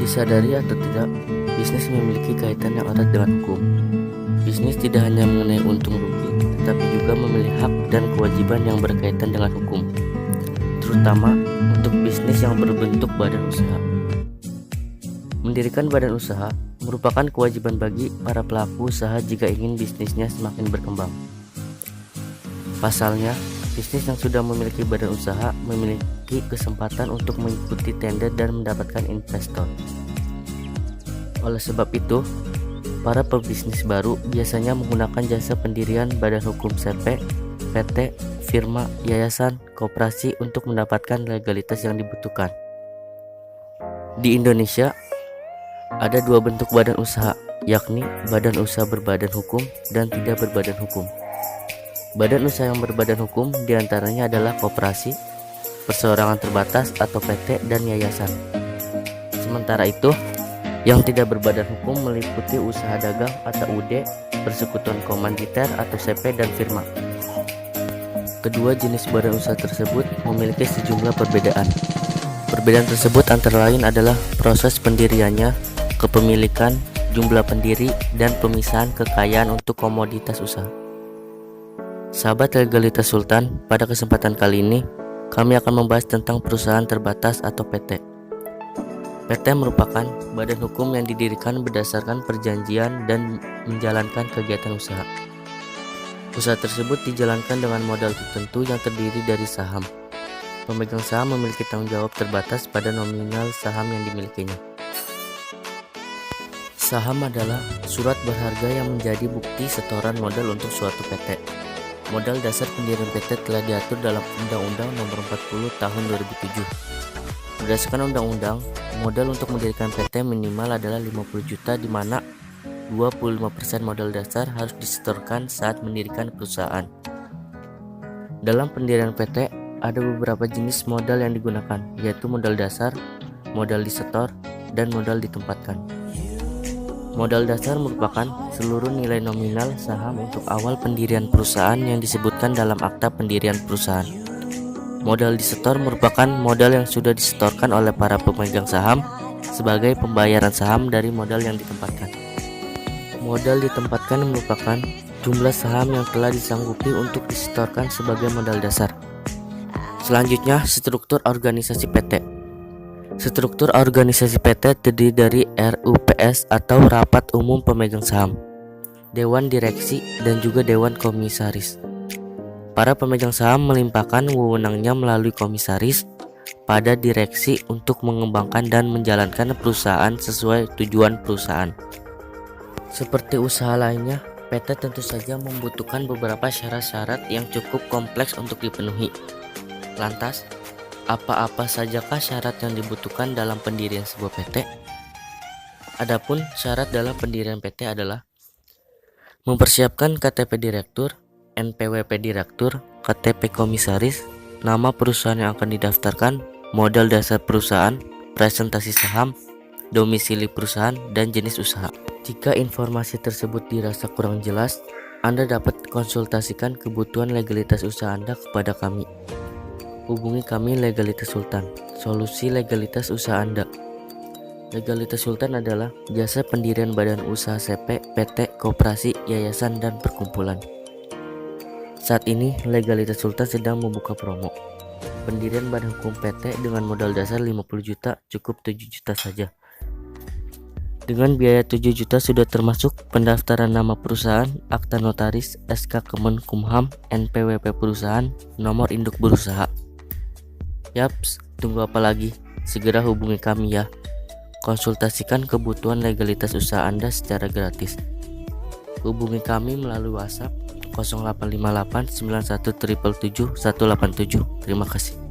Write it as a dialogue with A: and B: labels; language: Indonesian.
A: Disadari atau tidak, bisnis memiliki kaitan yang erat dengan hukum. Bisnis tidak hanya mengenai untung rugi, tetapi juga memiliki hak dan kewajiban yang berkaitan dengan hukum, terutama untuk bisnis yang berbentuk badan usaha. Mendirikan badan usaha merupakan kewajiban bagi para pelaku usaha jika ingin bisnisnya semakin berkembang. Pasalnya, bisnis yang sudah memiliki badan usaha memiliki kesempatan untuk mengikuti tender dan mendapatkan investor. Oleh sebab itu, para pebisnis baru biasanya menggunakan jasa pendirian badan hukum CP, PT, firma, yayasan, koperasi untuk mendapatkan legalitas yang dibutuhkan. Di Indonesia, ada dua bentuk badan usaha, yakni badan usaha berbadan hukum dan tidak berbadan hukum. Badan usaha yang berbadan hukum diantaranya adalah koperasi, perseorangan terbatas atau PT, dan yayasan. Sementara itu, yang tidak berbadan hukum meliputi usaha dagang atau UD, persekutuan komanditer atau CP, dan firma. Kedua jenis badan usaha tersebut memiliki sejumlah perbedaan. Perbedaan tersebut antara lain adalah proses pendiriannya, kepemilikan, jumlah pendiri, dan pemisahan kekayaan untuk komoditas usaha. Sahabat Legalitas Sultan, pada kesempatan kali ini kami akan membahas tentang perusahaan terbatas atau PT. PT merupakan badan hukum yang didirikan berdasarkan perjanjian dan menjalankan kegiatan usaha. Usaha tersebut dijalankan dengan modal tertentu yang terdiri dari saham. Pemegang saham memiliki tanggung jawab terbatas pada nominal saham yang dimilikinya. Saham adalah surat berharga yang menjadi bukti setoran modal untuk suatu PT. Modal dasar pendirian PT telah diatur dalam Undang-Undang Nomor 40 Tahun 2007. Berdasarkan undang-undang, modal untuk mendirikan PT minimal adalah 50 juta di mana 25% modal dasar harus disetorkan saat mendirikan perusahaan. Dalam pendirian PT, ada beberapa jenis modal yang digunakan, yaitu modal dasar, modal disetor, dan modal ditempatkan. Modal dasar merupakan seluruh nilai nominal saham untuk awal pendirian perusahaan yang disebutkan dalam akta pendirian perusahaan. Modal disetor merupakan modal yang sudah disetorkan oleh para pemegang saham sebagai pembayaran saham dari modal yang ditempatkan. Modal ditempatkan merupakan jumlah saham yang telah disanggupi untuk disetorkan sebagai modal dasar. Selanjutnya, struktur organisasi PT. Struktur organisasi PT terdiri dari RUPS atau Rapat Umum Pemegang Saham, Dewan Direksi, dan juga Dewan Komisaris. Para pemegang saham melimpahkan wewenangnya melalui komisaris pada direksi untuk mengembangkan dan menjalankan perusahaan sesuai tujuan perusahaan. Seperti usaha lainnya, PT tentu saja membutuhkan beberapa syarat-syarat yang cukup kompleks untuk dipenuhi. Lantas, apa-apa sajakah syarat yang dibutuhkan dalam pendirian sebuah PT? Adapun syarat dalam pendirian PT adalah mempersiapkan KTP Direktur, NPWP Direktur, KTP Komisaris, nama perusahaan yang akan didaftarkan, modal dasar perusahaan, presentasi saham, domisili perusahaan, dan jenis usaha. Jika informasi tersebut dirasa kurang jelas, Anda dapat konsultasikan kebutuhan legalitas usaha Anda kepada kami. Hubungi kami Legalitas Sultan, solusi legalitas usaha Anda. Legalitas Sultan adalah jasa pendirian badan usaha CP, PT, koperasi, yayasan, dan perkumpulan. Saat ini, Legalitas Sultan sedang membuka promo. Pendirian badan hukum PT dengan modal dasar 50 juta cukup 7 juta saja. Dengan biaya 7 juta sudah termasuk pendaftaran nama perusahaan, akta notaris, SK Kemenkumham, NPWP perusahaan, nomor induk berusaha. Yaps, tunggu apa lagi? Segera hubungi kami ya. Konsultasikan kebutuhan legalitas usaha Anda secara gratis. Hubungi kami melalui WhatsApp 0858 91 777 187. Terima kasih.